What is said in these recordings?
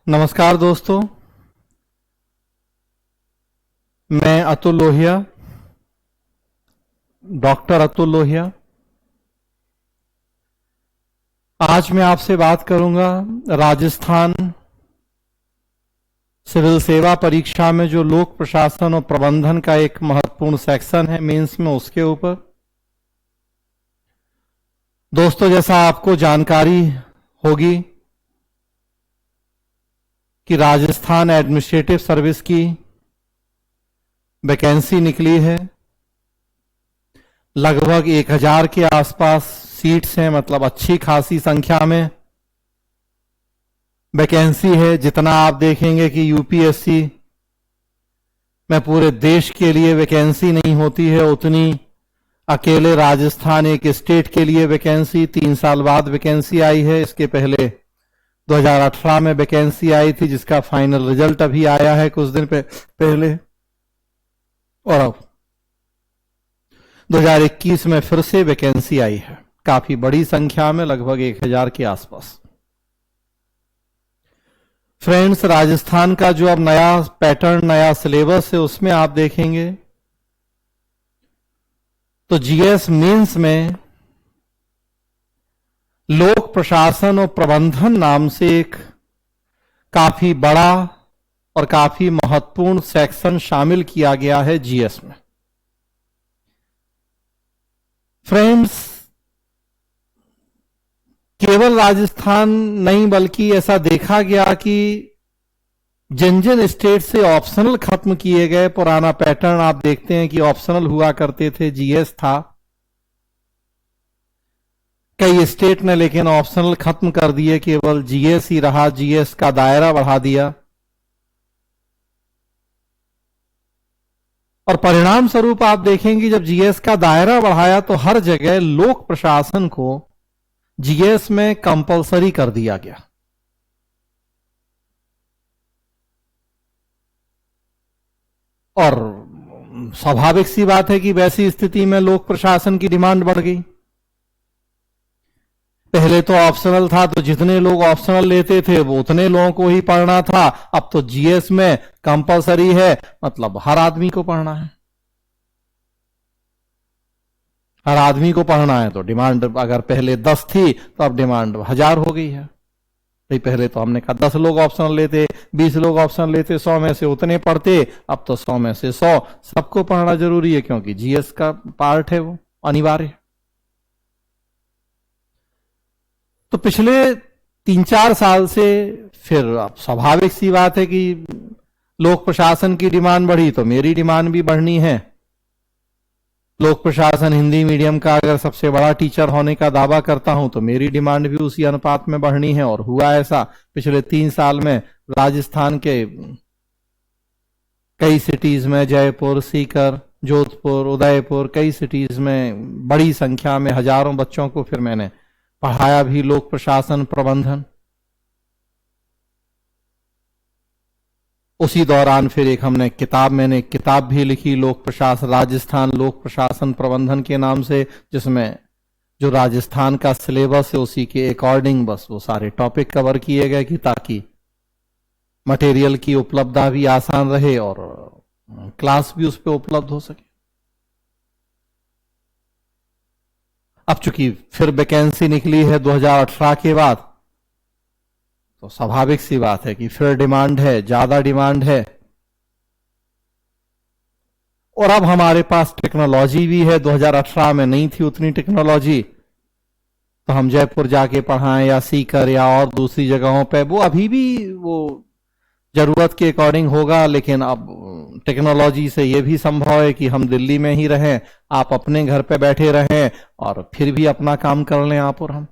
नमस्कार दोस्तों, मैं अतुल लोहिया, डॉक्टर अतुल लोहिया। आज मैं आपसे बात करूंगा राजस्थान सिविल सेवा परीक्षा में जो लोक प्रशासन और प्रबंधन का एक महत्वपूर्ण सेक्शन है मेंस में, उसके ऊपर। दोस्तों, जैसा आपको जानकारी होगी कि राजस्थान एडमिनिस्ट्रेटिव सर्विस की वैकेंसी निकली है। लगभग 1000 के आसपास सीट्स हैं, मतलब अच्छी खासी संख्या में वैकेंसी है। जितना आप देखेंगे कि यूपीएससी में पूरे देश के लिए वैकेंसी नहीं होती है, उतनी अकेले राजस्थान एक स्टेट के लिए वैकेंसी 3 साल बाद वैकेंसी आई है। इसके पहले 2018 में वैकेंसी आई थी, जिसका फाइनल रिजल्ट अभी आया है कुछ दिन पहले, और अब 2021 में फिर से वैकेंसी आई है काफी बड़ी संख्या में, लगभग 1000 के आसपास। फ्रेंड्स, राजस्थान का जो अब नया पैटर्न, नया सिलेबस है, उसमें आप देखेंगे तो जीएस मेंस में लोक प्रशासन और प्रबंधन नाम से एक काफी बड़ा और काफी महत्वपूर्ण सेक्शन शामिल किया गया है जीएस में। फ्रेंड्स, केवल राजस्थान नहीं बल्कि ऐसा देखा गया कि जिन जिन स्टेट से ऑप्शनल खत्म किए गए, पुराना पैटर्न आप देखते हैं कि ऑप्शनल हुआ करते थे, जीएस था, कई स्टेट ने लेकिन ऑप्शनल खत्म कर दिए, केवल जीएस ही रहा, जीएस का दायरा बढ़ा दिया। और परिणाम स्वरूप आप देखेंगे जब जीएस का दायरा बढ़ाया तो हर जगह लोक प्रशासन को जीएस में कंपलसरी कर दिया गया। और स्वाभाविक सी बात है कि वैसी स्थिति में लोक प्रशासन की डिमांड बढ़ गई। पहले तो ऑप्शनल था, तो जितने लोग ऑप्शनल लेते थे वो उतने लोगों को ही पढ़ना था। अब तो जीएस में कंपलसरी है, मतलब हर आदमी को पढ़ना है। हर आदमी को पढ़ना है तो डिमांड अगर पहले 10 थी तो अब डिमांड 1000 हो गई है। नहीं, पहले तो हमने कहा 10 लोग ऑप्शनल लेते, 20 लोग ऑप्शनल लेते, 100 में से उतने पढ़ते, अब तो 100 में से 100। सबको पढ़ना जरूरी है क्योंकि जीएस का पार्ट है, वो अनिवार्य। तो पिछले 3-4 साल से फिर अब स्वाभाविक सी बात है कि लोक प्रशासन की डिमांड बढ़ी तो मेरी डिमांड भी बढ़नी है। लोक प्रशासन हिंदी मीडियम का अगर सबसे बड़ा टीचर होने का दावा करता हूं तो मेरी डिमांड भी उसी अनुपात में बढ़नी है। और हुआ ऐसा पिछले 3 साल में। राजस्थान के कई सिटीज में, जयपुर, सीकर, जोधपुर, उदयपुर, कई सिटीज में बड़ी संख्या में हजारों बच्चों को फिर मैंने पढ़ाया भी लोक प्रशासन प्रबंधन। उसी दौरान फिर मैंने एक किताब भी लिखी, लोक प्रशासन, राजस्थान लोक प्रशासन प्रबंधन के नाम से, जिसमें जो राजस्थान का सिलेबस है उसी के अकॉर्डिंग बस वो सारे टॉपिक कवर किए गए कि ताकि मटेरियल की उपलब्धता भी आसान रहे और क्लास भी उस पर उपलब्ध हो सके। अब चूंकि फिर वैकेंसी निकली है 2018 के बाद, तो स्वाभाविक सी बात है कि फिर डिमांड है, ज्यादा डिमांड है। और अब हमारे पास टेक्नोलॉजी भी है, 2018 में नहीं थी उतनी टेक्नोलॉजी, तो हम जयपुर जाके पढ़ाएं या सीकर या और दूसरी जगहों पे, वो अभी भी वो जरूरत के अकॉर्डिंग होगा। लेकिन अब टेक्नोलॉजी से ये भी संभव है कि हम दिल्ली में ही रहें, आप अपने घर पे बैठे रहें और फिर भी अपना काम कर लें, आप और हम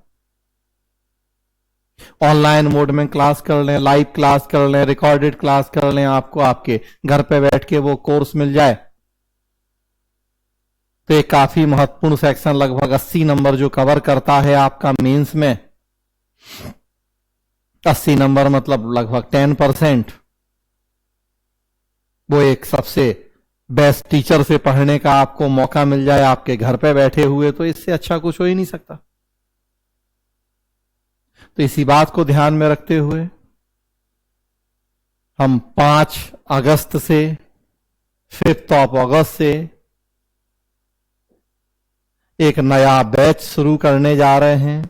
ऑनलाइन मोड में क्लास कर लें, लाइव क्लास कर लें, रिकॉर्डेड क्लास कर लें, आपको आपके घर पे बैठ के वो कोर्स मिल जाए। तो एक काफी महत्वपूर्ण सेक्शन, लगभग 80 नंबर जो कवर करता है आपका मेंस में। 80 नंबर मतलब लगभग 10%। वो एक सबसे बेस्ट टीचर से पढ़ने का आपको मौका मिल जाए आपके घर पे बैठे हुए, तो इससे अच्छा कुछ हो ही नहीं सकता। तो इसी बात को ध्यान में रखते हुए हम 5 अगस्त से 5 अगस्त से एक नया बैच शुरू करने जा रहे हैं।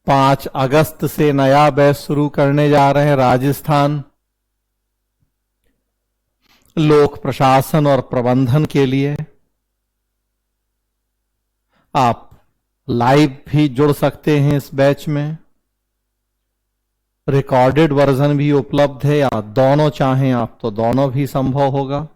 पांच अगस्त से नया बैच शुरू करने जा रहे हैं। राजस्थान लोक प्रशासन और प्रबंधन के लिए। आप लाइव भी जुड़ सकते हैं इस बैच में। रिकॉर्डेड वर्जन भी उपलब्ध है, या दोनों चाहें आप तो दोनों भी संभव होगा।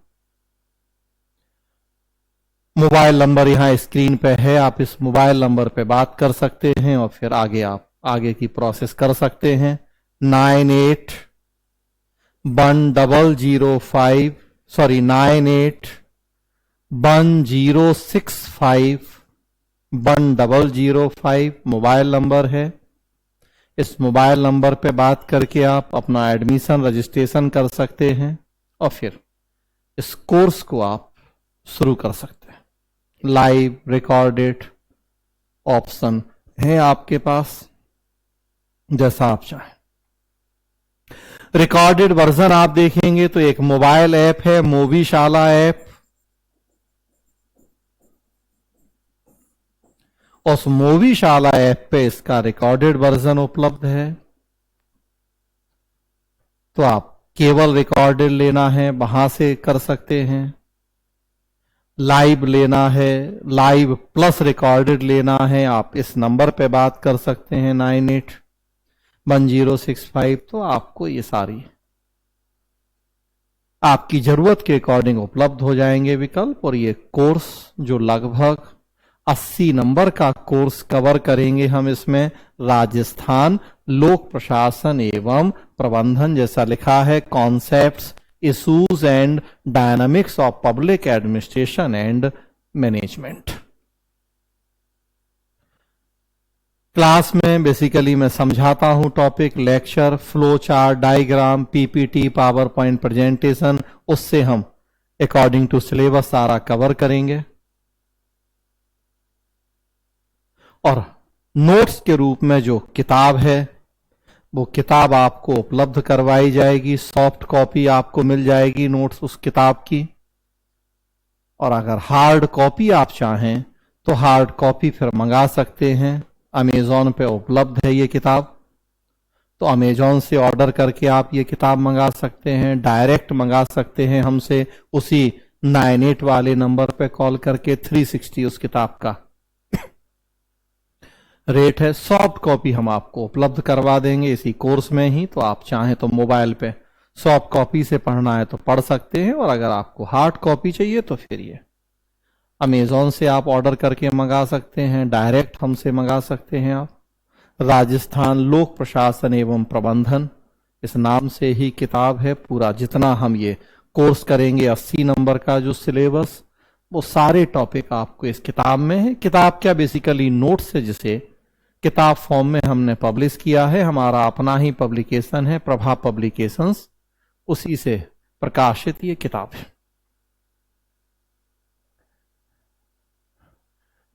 मोबाइल नंबर यहां स्क्रीन पे है, आप इस मोबाइल नंबर पे बात कर सकते हैं और फिर आप आगे की प्रोसेस कर सकते हैं। 981065 मोबाइल नंबर है। इस मोबाइल नंबर पे बात करके आप अपना एडमिशन रजिस्ट्रेशन कर सकते हैं और फिर इस कोर्स को आप शुरू कर सकते हैं। लाइव रिकॉर्डेड ऑप्शन है आपके पास, जैसा आप चाहें। रिकॉर्डेड वर्जन आप देखेंगे तो एक मोबाइल ऐप है, मोवीशाला ऐप। उस मोवीशाला ऐप पे इसका रिकॉर्डेड वर्जन उपलब्ध है। तो आप केवल रिकॉर्डेड लेना है वहां से कर सकते हैं। लाइव लेना है, लाइव प्लस रिकॉर्डेड लेना है, आप इस नंबर पे बात कर सकते हैं 981065। तो आपको ये सारी आपकी जरूरत के अकॉर्डिंग उपलब्ध हो जाएंगे विकल्प। और ये कोर्स जो लगभग 80 नंबर का कोर्स कवर करेंगे हम इसमें। राजस्थान लोक प्रशासन एवं प्रबंधन, जैसा लिखा है, concepts, issues and dynamics of public administration and management. Class में बेसिकली मैं समझाता हूं topic, lecture, flow chart, diagram, PPT, power point presentation, उससे हम अकॉर्डिंग टू सिलेबस सारा कवर करेंगे। और नोट्स के रूप में जो किताब है वो किताब आपको उपलब्ध करवाई जाएगी। सॉफ्ट कॉपी आपको मिल जाएगी नोट्स उस किताब की। और अगर हार्ड कॉपी आप चाहें तो हार्ड कॉपी फिर मंगा सकते हैं। अमेजॉन पे उपलब्ध है ये किताब, तो अमेजॉन से ऑर्डर करके आप ये किताब मंगा सकते हैं। डायरेक्ट मंगा सकते हैं हमसे, उसी 98 वाले नंबर पे कॉल करके। 360 उस किताब का रेट है। सॉफ्ट कॉपी हम आपको उपलब्ध करवा देंगे इसी कोर्स में ही। तो आप चाहें तो मोबाइल पे सॉफ्ट कॉपी से पढ़ना है तो पढ़ सकते हैं, और अगर आपको हार्ड कॉपी चाहिए तो फिर ये अमेजॉन से आप ऑर्डर करके मंगा सकते हैं, डायरेक्ट हमसे मंगा सकते हैं आप। राजस्थान लोक प्रशासन एवं प्रबंधन इस नाम से ही किताब है। पूरा जितना हम ये कोर्स करेंगे 80 नंबर का जो सिलेबस, वो सारे टॉपिक आपको इस किताब में है। किताब क्या, बेसिकली नोट्स है, जिसे किताब फॉर्म में हमने पब्लिश किया है। हमारा अपना ही पब्लिकेशन है, प्रभा पब्लिकेशंस, उसी से प्रकाशित ये किताब है।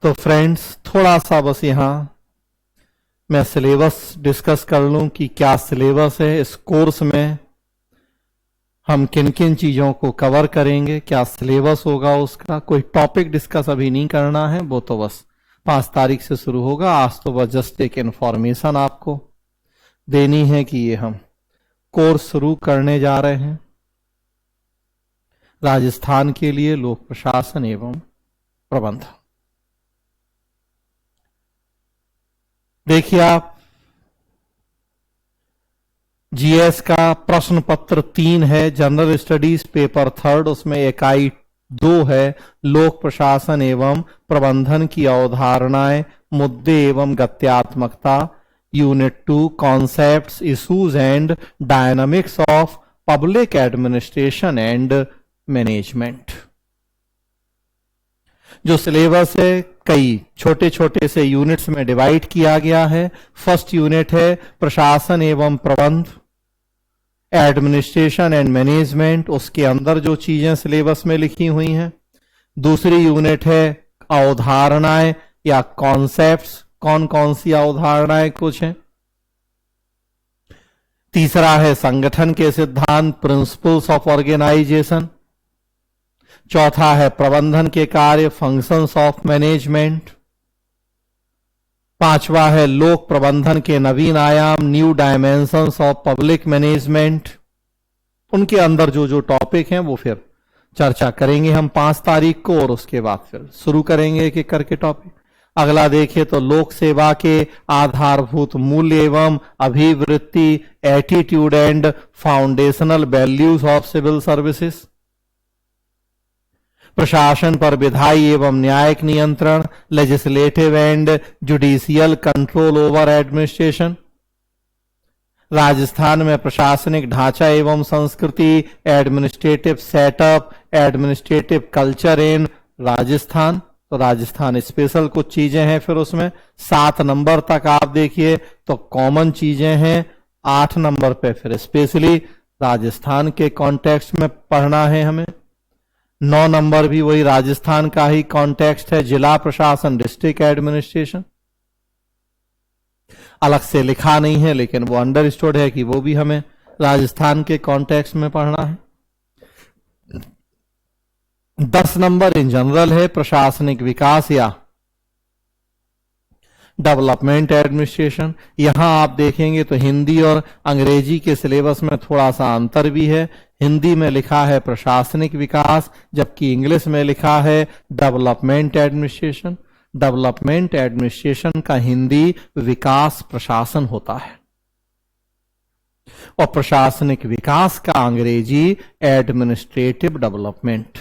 तो फ्रेंड्स, थोड़ा सा बस यहां मैं सिलेबस डिस्कस कर लूं कि क्या सिलेबस है इस कोर्स में, हम किन किन चीजों को कवर करेंगे, क्या सिलेबस होगा उसका। कोई टॉपिक डिस्कस अभी नहीं करना है, वो तो बस 5 तारीख से शुरू होगा। आज तो बस जस्ट एक इंफॉर्मेशन आपको देनी है कि ये हम कोर्स शुरू करने जा रहे हैं राजस्थान के लिए लोक प्रशासन एवं प्रबंधन। देखिए आप, जीएस का प्रश्न पत्र 3 है, जनरल स्टडीज पेपर 3, उसमें इकाई 2 है, लोक प्रशासन एवं प्रबंधन की अवधारणाएं, मुद्दे एवं गत्यात्मकता। Unit 2, concepts, issues and dynamics of public administration and management. जो सिलेबस है कई छोटे छोटे से यूनिट्स में डिवाइड किया गया है। फर्स्ट यूनिट है प्रशासन एवं प्रबंध, एडमिनिस्ट्रेशन एंड मैनेजमेंट, उसके अंदर जो चीजें सिलेबस में लिखी हुई हैं। दूसरी यूनिट है अवधारणाएं या कॉन्सेप्ट्स, कौन कौन सी अवधारणाएं कुछ हैं। तीसरा है संगठन के सिद्धांत, प्रिंसिपल्स ऑफ ऑर्गेनाइजेशन। चौथा है प्रबंधन के कार्य, फंक्शंस ऑफ मैनेजमेंट। पांचवा है लोक प्रबंधन के नवीन आयाम, new dimensions of public management. उनके अंदर जो जो टॉपिक हैं वो फिर चर्चा करेंगे हम 5 तारीख को, और उसके बाद फिर शुरू करेंगे एक एक करके टॉपिक। अगला देखिए तो लोक सेवा के आधारभूत मूल्य एवं अभिवृत्ति, attitude and foundational values of civil services. प्रशासन पर विधायी एवं न्यायिक नियंत्रण, legislative and judicial control over administration. Rajasthan में प्रशासनिक ढांचा एवं संस्कृति, administrative setup, administrative culture in Rajasthan. तो राजस्थान स्पेशल कुछ चीजें हैं, फिर उसमें 7 नंबर तक आप देखिए तो कॉमन चीजें हैं, 8 नंबर पे फिर स्पेशली राजस्थान के कॉन्टेक्स्ट में पढ़ना है हमें। 9 नंबर भी वही राजस्थान का ही कॉन्टेक्स्ट है, जिला प्रशासन, डिस्ट्रिक्ट एडमिनिस्ट्रेशन। अलग से लिखा नहीं है लेकिन वो अंडरस्टूड है कि वो भी हमें राजस्थान के कॉन्टेक्स्ट में पढ़ना है। 10 नंबर इन जनरल है, प्रशासनिक विकास या डेवलपमेंट एडमिनिस्ट्रेशन। यहां आप देखेंगे तो हिंदी और अंग्रेजी के सिलेबस में थोड़ा सा अंतर भी है। हिंदी में लिखा है प्रशासनिक विकास, जबकि इंग्लिश में लिखा है डेवलपमेंट एडमिनिस्ट्रेशन। डेवलपमेंट एडमिनिस्ट्रेशन का हिंदी विकास प्रशासन होता है, और प्रशासनिक विकास का अंग्रेजी एडमिनिस्ट्रेटिव डेवलपमेंट।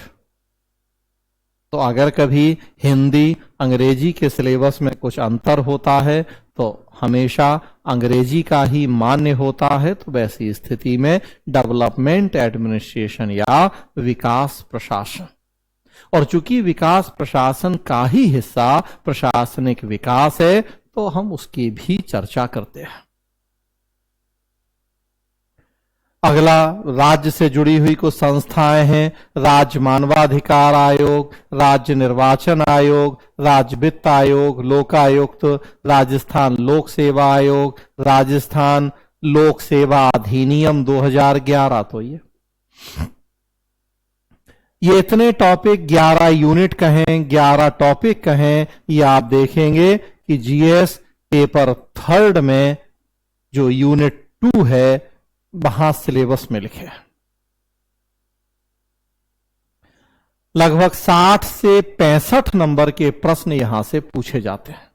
तो अगर कभी हिंदी अंग्रेजी के सिलेबस में कुछ अंतर होता है तो हमेशा अंग्रेजी का ही मान्य होता है। तो वैसी स्थिति में डेवलपमेंट एडमिनिस्ट्रेशन या विकास प्रशासन, और चूंकि विकास प्रशासन का ही हिस्सा प्रशासनिक विकास है तो हम उसकी भी चर्चा करते हैं। अगला राज्य से जुड़ी हुई कुछ संस्थाएं हैं, राज्य मानवाधिकार आयोग, राज्य निर्वाचन आयोग, राज्य वित्त आयोग, लोकायुक्त, राजस्थान लोक सेवा आयोग, राजस्थान लोक सेवा अधिनियम 2011। तो ये इतने टॉपिक 11 यूनिट कहें, 11 टॉपिक कहें, ये आप देखेंगे कि जीएस पेपर 3 में जो यूनिट 2 है वहां सिलेबस में लिखे हैं। लगभग 60 से 65 नंबर के प्रश्न यहां से पूछे जाते हैं।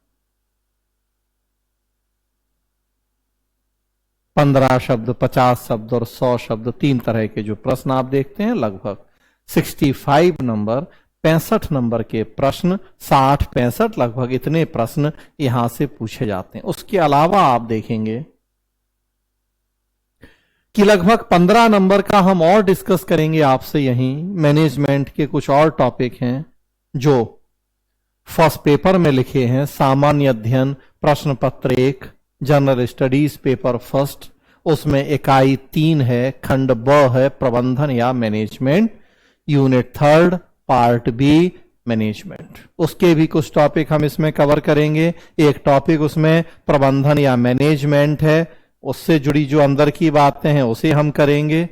15 शब्द, 50 शब्द और 100 शब्द, 3 तरह के जो प्रश्न आप देखते हैं, लगभग 65 नंबर, 65 नंबर के प्रश्न, 60-65 लगभग इतने प्रश्न यहां से पूछे जाते हैं। उसके अलावा आप देखेंगे कि लगभग 15 नंबर का हम और डिस्कस करेंगे आपसे। यहीं मैनेजमेंट के कुछ और टॉपिक हैं जो फर्स्ट पेपर में लिखे हैं। सामान्य अध्ययन प्रश्न पत्र 1, जनरल स्टडीज पेपर फर्स्ट, उसमें इकाई 3 है, खंड ब है प्रबंधन या management, unit 3 part B management. उसके भी कुछ टॉपिक हम इसमें कवर करेंगे। एक टॉपिक उसमें प्रबंधन या मैनेजमेंट है, उससे जुड़ी जो अंदर की बातें हैं उसे हम करेंगे।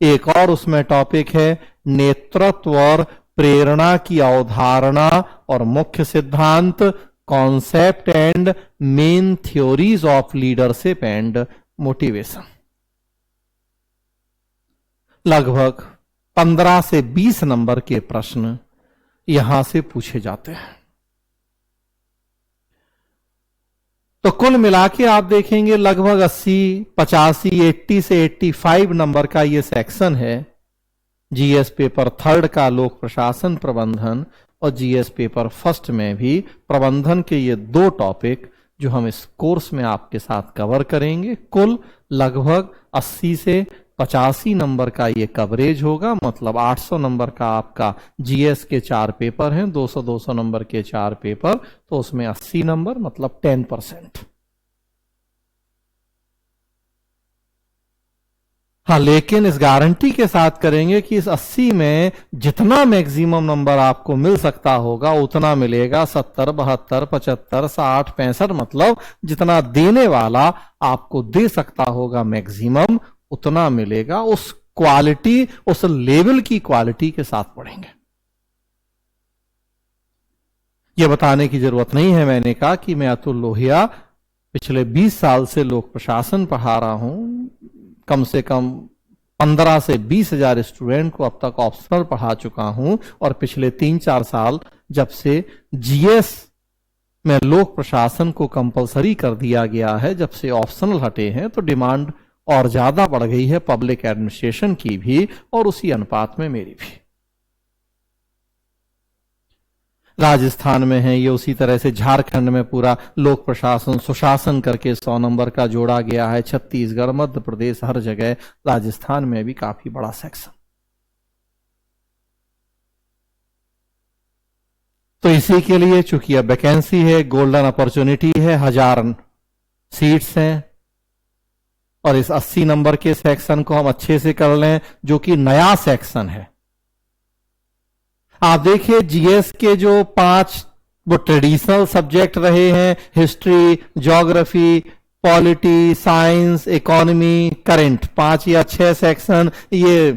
एक और उसमें टॉपिक है नेतृत्व और प्रेरणा की अवधारणा और मुख्य सिद्धांत, concept and main theories of leadership and motivation. लगभग 15 से 20 नंबर के प्रश्न यहां से पूछे जाते हैं। तो कुल मिला के आप देखेंगे लगभग 80, 85, 80 से 85 नंबर का ये सेक्शन है जीएस पेपर 3 का लोक प्रशासन प्रबंधन, और जीएस पेपर फर्स्ट में भी प्रबंधन के ये 2 टॉपिक जो हम इस कोर्स में आपके साथ कवर करेंगे। कुल लगभग 80 से 85 नंबर का ये कवरेज होगा। मतलब 800 नंबर का आपका जीएस के 4 पेपर हैं, 200-200 नंबर के 4 पेपर, तो उसमें 80 नंबर मतलब 10%। हाँ, लेकिन इस गारंटी के साथ करेंगे कि इस 80 में जितना मैक्सिमम नंबर आपको मिल सकता होगा उतना मिलेगा। 70, 72, 75, 60, 65, मतलब जितना देने वाला आपको दे सकता होगा मैक्सिमम उतना मिलेगा। उस क्वालिटी, उस लेवल की क्वालिटी के साथ पढ़ेंगे। यह बताने की जरूरत नहीं है मैंने कहा कि मैं अतुल लोहिया पिछले 20 साल से लोक प्रशासन पढ़ा रहा हूं। कम से कम 15 से 20 हजार स्टूडेंट को अब तक ऑप्शनल पढ़ा चुका हूं, और पिछले 3-4 साल जब से जीएस में लोक प्रशासन को कंपलसरी कर दिया गया है, जब से ऑप्शनल हटे हैं, तो डिमांड और ज्यादा बढ़ गई है पब्लिक एडमिनिस्ट्रेशन की भी, और उसी अनुपात में मेरी भी। राजस्थान में है ये, उसी तरह से झारखंड में पूरा लोक प्रशासन सुशासन करके 100 नंबर का जोड़ा गया है। छत्तीसगढ़, मध्य प्रदेश, हर जगह, राजस्थान में भी काफी बड़ा सेक्शन। तो इसी के लिए चूंकि अब वैकेंसी है, गोल्डन अपॉर्चुनिटी है, 1000 सीट्स हैं, और इस 80 नंबर के सेक्शन को हम अच्छे से कर लें, जो कि नया सेक्शन है। आप देखिए जीएस के जो 5 वो ट्रेडिशनल सब्जेक्ट रहे हैं, history, geography, polity, science, economy, current, 5 या 6 सेक्शन, ये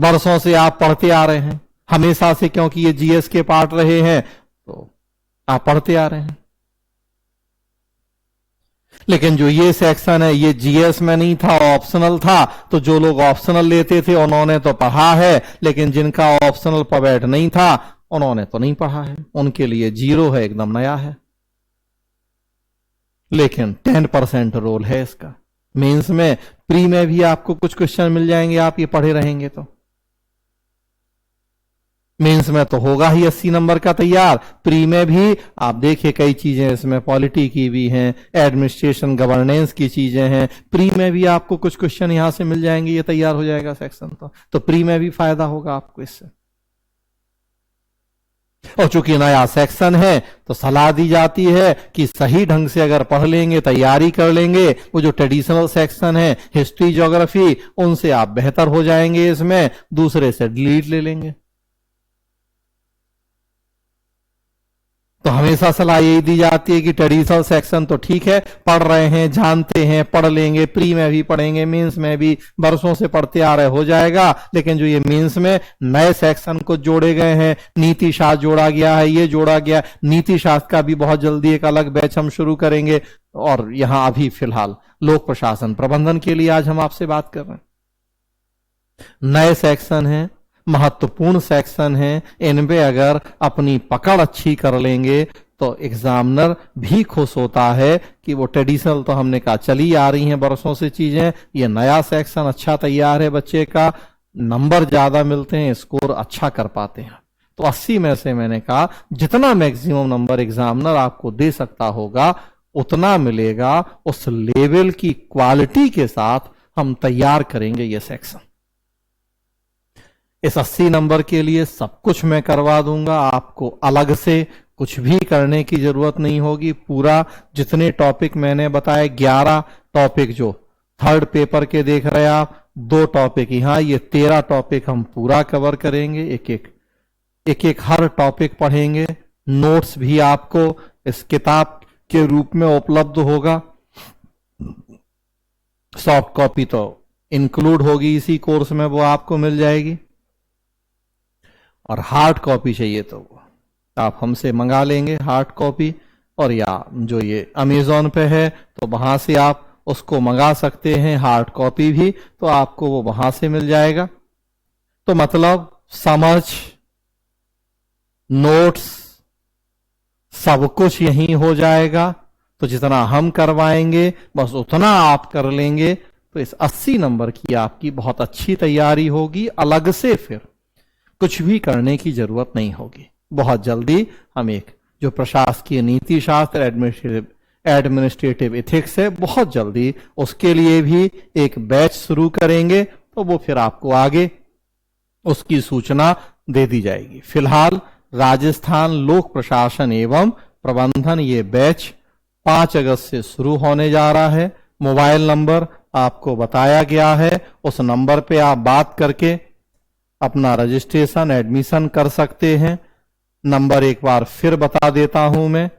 वर्षों से आप पढ़ते आ रहे हैं हमेशा से, क्योंकि ये जीएस के पार्ट रहे हैं, तो आप पढ़ते आ रहे हैं। लेकिन जो ये सेक्शन है ये जीएस में नहीं था, ऑप्शनल था, तो जो लोग ऑप्शनल लेते थे उन्होंने तो पढ़ा है, लेकिन जिनका ऑप्शनल पवेट नहीं था उन्होंने तो नहीं पढ़ा है, उनके लिए 0 है, एकदम नया है। लेकिन 10% रोल है इसका। मेंस में, प्री में भी आपको कुछ क्वेश्चन मिल जाएंगे, आप ये पढ़े रहेंगे तो। मेंस में तो होगा ही 80 नंबर का तैयार, प्री में भी आप देखिए कई चीजें इसमें पॉलिटी की भी हैं, एडमिनिस्ट्रेशन गवर्नेंस की चीजें हैं, प्री में भी आपको कुछ क्वेश्चन यहां से मिल जाएंगे, ये तैयार हो जाएगा सेक्शन। तो प्री में भी फायदा होगा आपको इससे। और चूंकि नया सेक्शन है तो सलाह दी जाती है कि सही ढंग से अगर पढ़ लेंगे, तैयारी कर लेंगे, वो जो ट्रेडिशनल सेक्शन है, हिस्ट्री, ज्योग्राफी, उनसे आप बेहतर हो जाएंगे, इसमें दूसरे से डिलीट ले लेंगे। तो हमेशा सलाह यही दी जाती है कि ट्रेडिशनल सेक्शन तो ठीक है, पढ़ रहे हैं, जानते हैं, पढ़ लेंगे, प्री में भी पढ़ेंगे, मेंस में भी वर्षों से पढ़ते आ रहे, हो जाएगा। लेकिन जो ये मेंस में नए सेक्शन को जोड़े गए हैं, नीति शास्त्र जोड़ा गया है, ये जोड़ा गया, नीति शास्त्र का भी बहुत जल्दी एक अलग बैच हम शुरू करेंगे। और यहां अभी फिलहाल लोक प्रशासन प्रबंधन के लिए आज हम आपसे बात कर रहे हैं। नए सेक्शन हैं, महत्वपूर्ण सेक्शन है, इनमें अगर अपनी पकड़ अच्छी कर लेंगे तो एग्जामिनर भी खुश होता है कि वो ट्रेडिशनल तो हमने कहा चली आ रही हैं वर्षों से चीजें, ये नया सेक्शन अच्छा तैयार है, बच्चे का नंबर ज्यादा मिलते हैं, स्कोर अच्छा कर पाते हैं। तो 80 में से मैंने कहा जितना मैक्सिमम नंबर एग्जामिनर आपको दे सकता होगा उतना मिलेगा। उस लेवल की क्वालिटी के साथ हम तैयार करेंगे ये सेक्शन। इस 80 नंबर के लिए सब कुछ मैं करवा दूंगा, आपको अलग से कुछ भी करने की जरूरत नहीं होगी। पूरा जितने टॉपिक मैंने बताए, 11 टॉपिक जो थर्ड पेपर के देख रहे हैं आप, 2 टॉपिक यहां, ये 13 टॉपिक हम पूरा कवर करेंगे। एक एक हर टॉपिक पढ़ेंगे। नोट्स भी आपको इस किताब के रूप में उपलब्ध होगा। सॉफ्ट कॉपी तो इंक्लूड होगी इसी कोर्स में, वो आपको मिल जाएगी। और हार्ड कॉपी चाहिए तो आप हमसे मंगा लेंगे हार्ड कॉपी, और या जो ये अमेजोन पे है तो वहां से आप उसको मंगा सकते हैं हार्ड कॉपी भी, तो आपको वो वहां से मिल जाएगा। तो मतलब समझ, नोट्स, सब कुछ यहीं हो जाएगा। तो जितना हम करवाएंगे बस उतना आप कर लेंगे, तो इस 80 नंबर की आपकी बहुत अच्छी तैयारी होगी। अलग से फिर कुछ भी करने की जरूरत नहीं होगी। बहुत जल्दी हम एक जो प्रशासकीय नीति शास्त्र, एडमिनिस्ट्रेटिव इथिक्स है, बहुत जल्दी उसके लिए भी एक बैच शुरू करेंगे, तो वो फिर आपको आगे उसकी सूचना दे दी जाएगी। फिलहाल राजस्थान लोक प्रशासन एवं प्रबंधन ये बैच 5 अगस्त से शुरू होने जा रहा है। मोबाइल नंबर आपको बताया गया है, उस नंबर पे आप बात करके अपना रजिस्ट्रेशन एडमिशन कर सकते हैं। नंबर एक बार फिर बता देता हूं मैं,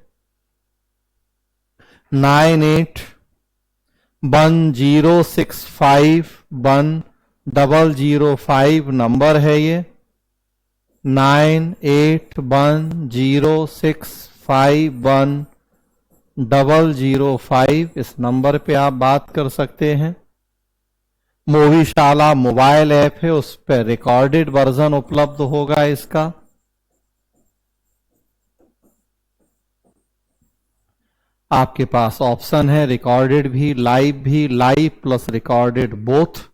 9810651005 नंबर है ये, 9810651005 इस नंबर पे आप बात कर सकते हैं। मूवीशाला मोबाइल ऐप है, उस पर रिकॉर्डेड वर्जन उपलब्ध होगा इसका। आपके पास ऑप्शन है रिकॉर्डेड भी, लाइव प्लस रिकॉर्डेड बोथ।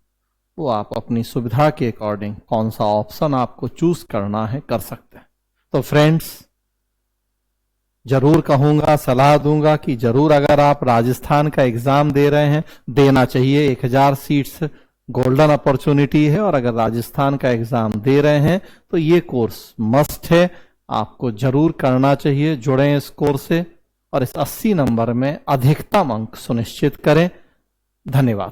वो आप अपनी सुविधा के अकॉर्डिंग कौन सा ऑप्शन आपको चूज करना है कर सकते हैं। तो फ्रेंड्स, जरूर कहूंगा, सलाह दूंगा कि जरूर अगर आप राजस्थान का एग्जाम दे रहे हैं, देना चाहिए। 1000 सीट्स गोल्डन अपॉर्चुनिटी है, और अगर राजस्थान का एग्जाम दे रहे हैं तो ये कोर्स मस्ट है, आपको जरूर करना चाहिए। जुड़ें इस कोर्स से और इस 80 नंबर में अधिकतम अंक सुनिश्चित करें। धन्यवाद।